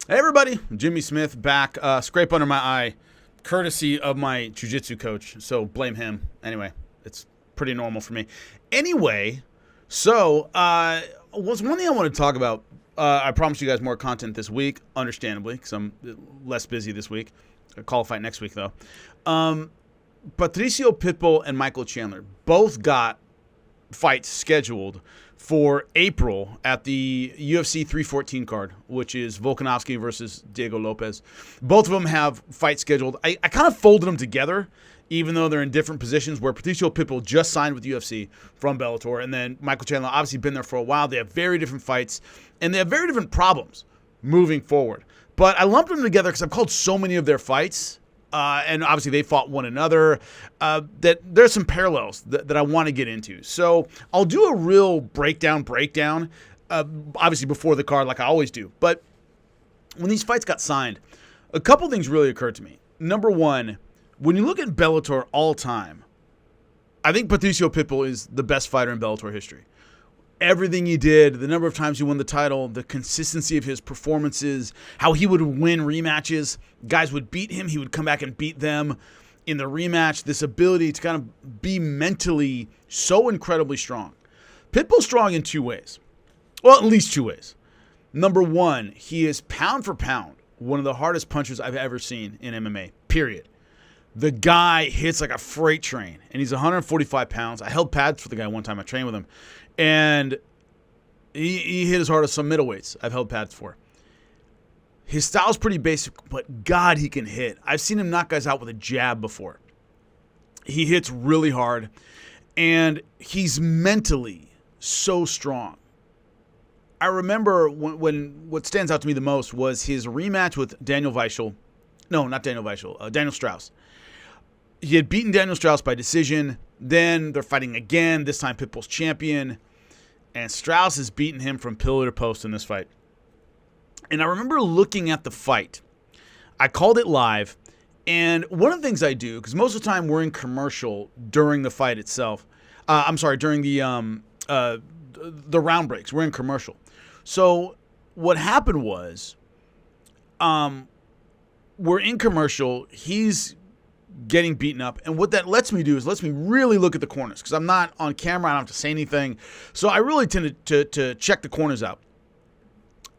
Hey everybody, Jimmy Smith back. Scrape under my eye, courtesy of my jiu-jitsu coach. So blame him. Anyway, it's pretty normal for me. Anyway, so was one thing I want to talk about. I promised you guys more content this week, understandably, because I'm less busy this week. I'll call a fight next week though. Patricio Pitbull and Michael Chandler both got fights scheduled for April at the UFC 314 card, which is Volkanovski versus Diego Lopez. Both of them have fights scheduled. I kind of folded them together, even though they're in different positions, where Patricio Pitbull just signed with UFC from Bellator, and then Michael Chandler obviously been there for a while. They have very different fights, and they have very different problems moving forward. But I lumped them together because I've called so many of their fights, and obviously they fought one another, that there's some parallels that I want to get into. So I'll do a real breakdown, obviously before the card like I always do. But when these fights got signed, a couple things really occurred to me. Number one, when you look at Bellator all time, I think Patricio Pitbull is the best fighter in Bellator history. Everything he did, the number of times he won the title, the consistency of his performances, how he would win rematches. Guys would beat him, he would come back and beat them in the rematch. This ability to kind of be mentally so incredibly strong. Pitbull's strong in two ways. Well, at least two ways. Number one, he is pound for pound one of the hardest punchers I've ever seen in MMA, period. The guy hits like a freight train, and he's 145 pounds. I held pads for the guy one time. I trained with him. And he hit as hard as some middleweights I've held pads for. His style's pretty basic, but God, he can hit. I've seen him knock guys out with a jab before. He hits really hard, and he's mentally so strong. I remember when what stands out to me the most was his rematch with Daniel Strauss. He had beaten Daniel Strauss by decision. Then they're fighting again. This time Pitbull's champion. And Strauss has beaten him from pillar to post in this fight. And I remember looking at the fight. I called it live. And one of the things I do, because most of the time we're in commercial during the fight itself. During the round breaks. We're in commercial. So what happened was, we're in commercial. He's getting beaten up, and what that lets me do is lets me really look at the corners, because I'm not on camera, I don't have to say anything, so I really tend to check the corners out.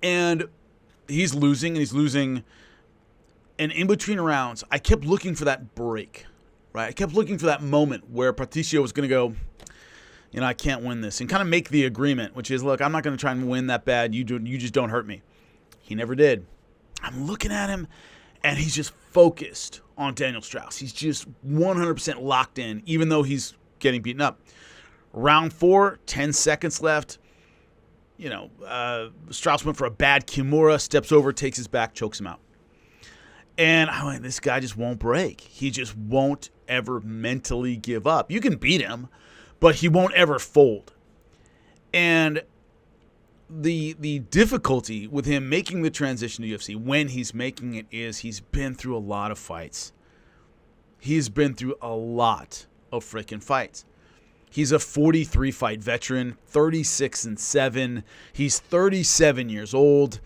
And he's losing, and in between rounds, I kept looking for that break, right? I kept looking for that moment where Patricio was going to go, I can't win this, and kind of make the agreement, which is, look, I'm not going to try and win that bad, you just don't hurt me. He never did. I'm looking at him, and he's just focused on Daniel Strauss. He's just 100% locked in, even though he's getting beaten up. Round 4, 10 seconds left. Strauss went for a bad Kimura, steps over, takes his back, chokes him out. And I went, this guy just won't break. He just won't ever mentally give up. You can beat him, but he won't ever fold. And the difficulty with him making the transition to UFC, when he's making it, is he's been through a lot of fights. He's been through a lot of freaking fights. He's a 43-fight veteran, 36-7. He's 37 years old.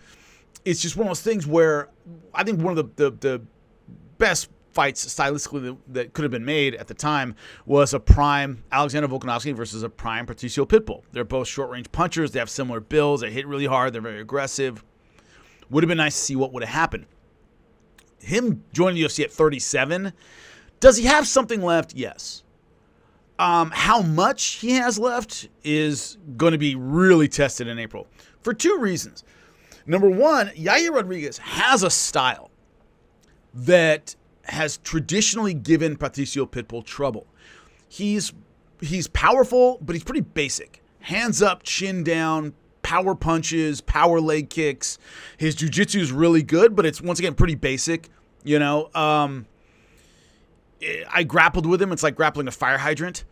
It's just one of those things where I think one of the best fights stylistically that could have been made at the time was a prime Alexander Volkanovski versus a prime Patricio Pitbull. They're both short-range punchers. They have similar builds. They hit really hard. They're very aggressive. Would have been nice to see what would have happened. Him joining the UFC at 37, does he have something left? Yes. How much he has left is going to be really tested in April for two reasons. Number one, Yair Rodriguez has a style that has traditionally given Patricio Pitbull trouble. He's powerful, but he's pretty basic. Hands up, chin down, power punches, power leg kicks. His jiu-jitsu is really good, but it's, once again, pretty basic. I grappled with him. It's like grappling a fire hydrant.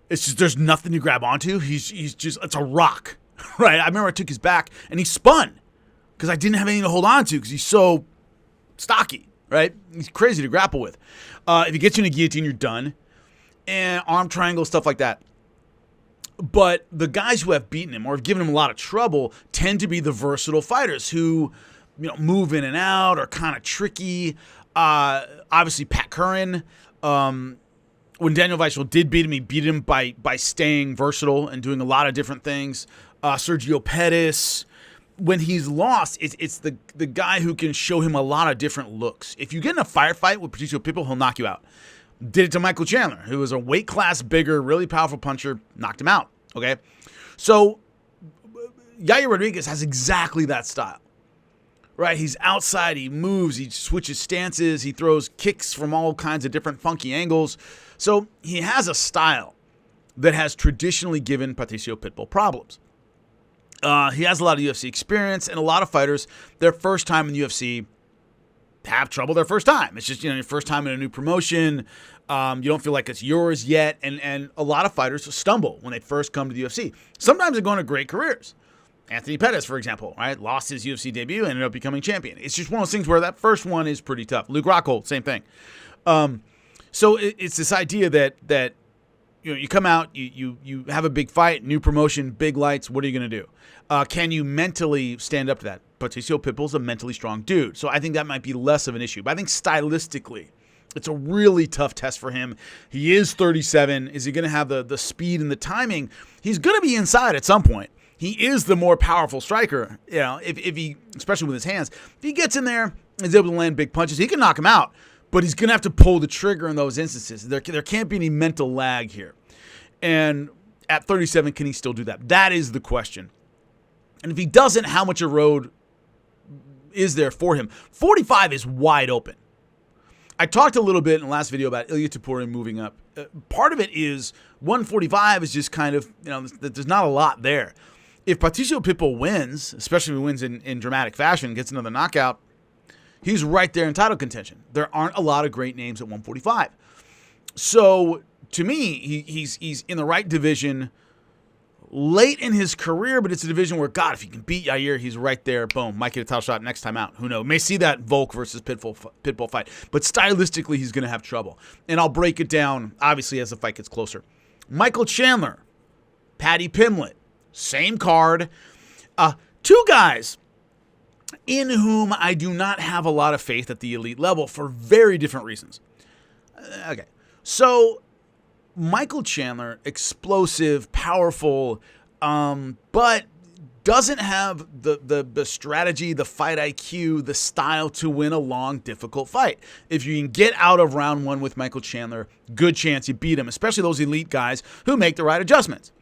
It's just, there's nothing to grab onto. He's just, it's a rock, right? I remember I took his back, and he spun because I didn't have anything to hold on to because he's so stocky. Right? He's crazy to grapple with. If he gets you in a guillotine, you're done. And arm triangle, stuff like that. But the guys who have beaten him or have given him a lot of trouble tend to be the versatile fighters who move in and out or kind of tricky. Obviously, Pat Curran. When Daniel Weichel did beat him, he beat him by staying versatile and doing a lot of different things. Sergio Pettis. When he's lost, it's the guy who can show him a lot of different looks. If you get in a firefight with Patricio Pitbull, he'll knock you out. Did it to Michael Chandler, who was a weight class bigger, really powerful puncher, knocked him out. Okay? So Yair Rodriguez has exactly that style. Right? He's outside, he moves, he switches stances, he throws kicks from all kinds of different funky angles. So he has a style that has traditionally given Patricio Pitbull problems. He has a lot of UFC experience, and a lot of fighters, their first time in the UFC, have trouble their first time. It's just, your first time in a new promotion. You don't feel like it's yours yet, and a lot of fighters stumble when they first come to the UFC. Sometimes they're going to great careers. Anthony Pettis, for example, right, lost his UFC debut and ended up becoming champion. It's just one of those things where that first one is pretty tough. Luke Rockhold, same thing. So it's this idea that you come out, you have a big fight, new promotion, big lights. What are you going to do? Can you mentally stand up to that? Patricio Pitbull's a mentally strong dude, so I think that might be less of an issue. But I think stylistically, it's a really tough test for him. He is 37. Is he going to have the speed and the timing? He's going to be inside at some point. He is the more powerful striker, if he, especially with his hands. If he gets in there and is able to land big punches, he can knock him out, but he's going to have to pull the trigger in those instances. There can't be any mental lag here. And at 37, can he still do that? That is the question. And if he doesn't, how much a road is there for him? 45 is wide open. I talked a little bit in the last video about Ilia Topuria moving up. Part of it is 145 is just kind of, there's not a lot there. If Patricio Pitbull wins, especially if he wins in dramatic fashion, gets another knockout, he's right there in title contention. There aren't a lot of great names at 145. So to me, he's in the right division late in his career, but it's a division where, God, if he can beat Yair, he's right there. Boom, might get a title shot next time out. Who knows? May see that Volk versus Pitbull fight. But stylistically, he's going to have trouble. And I'll break it down, obviously, as the fight gets closer. Michael Chandler, Paddy Pimblett, same card. Two guys in whom I do not have a lot of faith at the elite level for very different reasons. Okay, so Michael Chandler, explosive, powerful, but doesn't have the strategy, the fight IQ, the style to win a long, difficult fight. If you can get out of round one with Michael Chandler, good chance you beat him, especially those elite guys who make the right adjustments.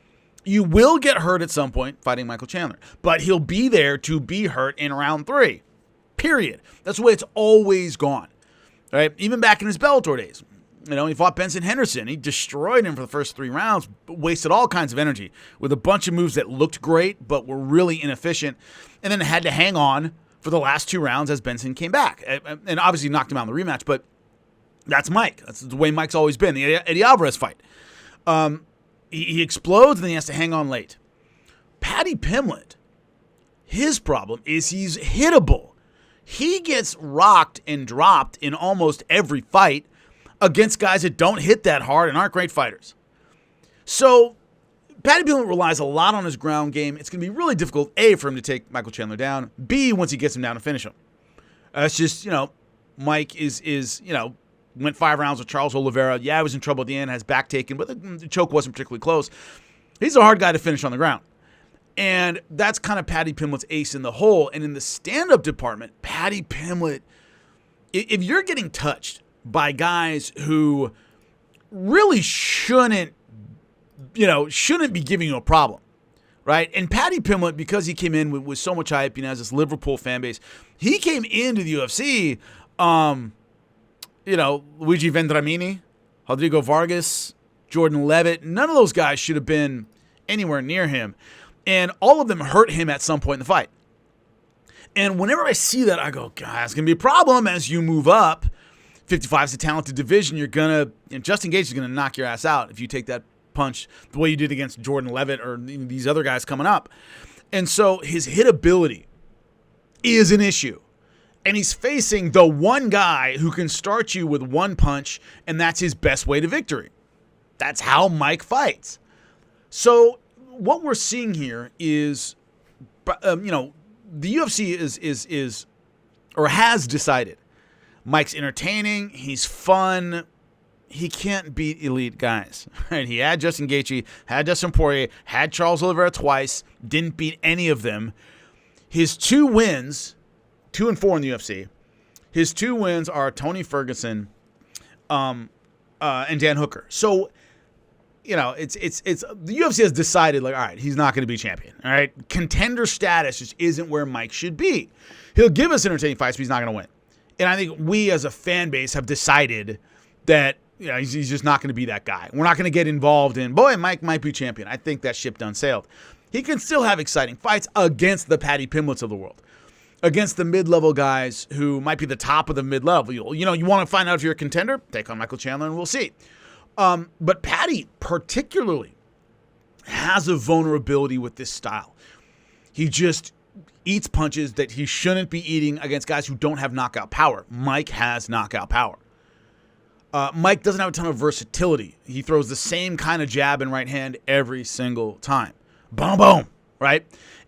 You will get hurt at some point fighting Michael Chandler, but he'll be there to be hurt in round 3, period. That's the way it's always gone, right? Even back in his Bellator days. He fought Benson Henderson. He destroyed him for the first 3 rounds, wasted all kinds of energy with a bunch of moves that looked great but were really inefficient, and then had to hang on for the last 2 rounds as Benson came back. And obviously knocked him out in the rematch, but that's Mike. That's the way Mike's always been. The Eddie Alvarez fight. He explodes, and then he has to hang on late. Paddy Pimblett, his problem is he's hittable. He gets rocked and dropped in almost every fight against guys that don't hit that hard and aren't great fighters. So Paddy Pimblett relies a lot on his ground game. It's going to be really difficult, A, for him to take Michael Chandler down, B, once he gets him down, to finish him. It's just, Mike went 5 rounds with Charles Oliveira. Yeah, he was in trouble at the end, has back taken, but the choke wasn't particularly close. He's a hard guy to finish on the ground. And that's kind of Paddy Pimblett's ace in the hole. And in the stand-up department, Paddy Pimblett, if you're getting touched by guys who really shouldn't be giving you a problem, right? And Paddy Pimblett, because he came in with so much hype, has this Liverpool fan base, he came into the UFC, Luigi Vendramini, Rodrigo Vargas, Jordan Levitt, none of those guys should have been anywhere near him. And all of them hurt him at some point in the fight. And whenever I see that, I go, God, it's going to be a problem as you move up. 55 is a talented division. You're going to, Justin Gaethje is going to knock your ass out if you take that punch the way you did against Jordan Levitt or these other guys coming up. And so his hitability is an issue. And he's facing the one guy who can start you with one punch, and that's his best way to victory. That's how Mike fights. So what we're seeing here is, the UFC is or has decided, Mike's entertaining, he's fun, he can't beat elite guys. Right? He had Justin Gaethje, had Dustin Poirier, had Charles Oliveira twice, didn't beat any of them. His 2 wins, 2 and 4 in the UFC, his 2 wins are Tony Ferguson and Dan Hooker. So, it's the UFC has decided, like, all right, he's not going to be champion. All right, contender status just isn't where Mike should be. He'll give us entertaining fights, but he's not going to win. And I think we as a fan base have decided that he's just not going to be that guy. We're not going to get involved in, boy, Mike might be champion. I think that ship done sailed. He can still have exciting fights against the Paddy Pimbletts of the world, against the mid-level guys who might be the top of the mid-level. You want to find out if you're a contender? Take on Michael Chandler and we'll see. But Paddy particularly has a vulnerability with this style. He just eats punches that he shouldn't be eating against guys who don't have knockout power. Mike has knockout power. Mike doesn't have a ton of versatility. He throws the same kind of jab and right hand every single time. Boom, boom, right?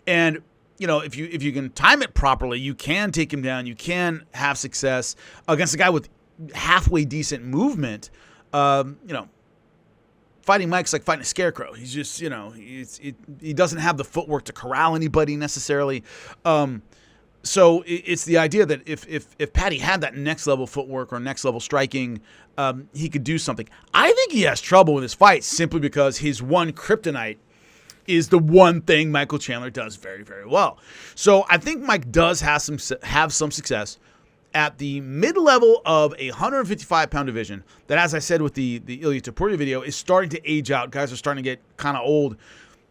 And, if you can time it properly, you can take him down. You can have success against a guy with halfway decent movement. Fighting Mike's like fighting a scarecrow. He's just, he doesn't have the footwork to corral anybody necessarily. So it's the idea that if Paddy had that next level footwork or next level striking, he could do something. I think he has trouble with his fights simply because his one kryptonite is the one thing Michael Chandler does very, very well. So I think Mike does have some success at the mid-level of a 155-pound division that, as I said with the Ilya Topuria video, is starting to age out. Guys are starting to get kind of old.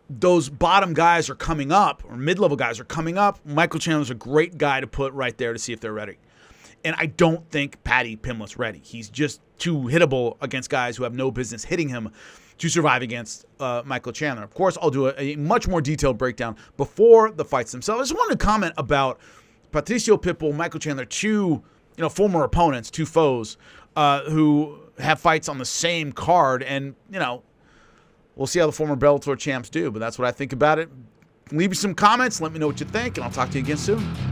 Those bottom guys are coming up, or mid-level guys are coming up. Michael Chandler's a great guy to put right there to see if they're ready. And I don't think Paddy Pimblett's ready. He's just too hittable against guys who have no business hitting him to survive against Michael Chandler. Of course, I'll do a much more detailed breakdown before the fights themselves. I just wanted to comment about Patricio Pitbull, Michael Chandler, 2 former opponents, 2 foes who have fights on the same card. And, we'll see how the former Bellator champs do. But that's what I think about it. Leave me some comments. Let me know what you think, and I'll talk to you again soon.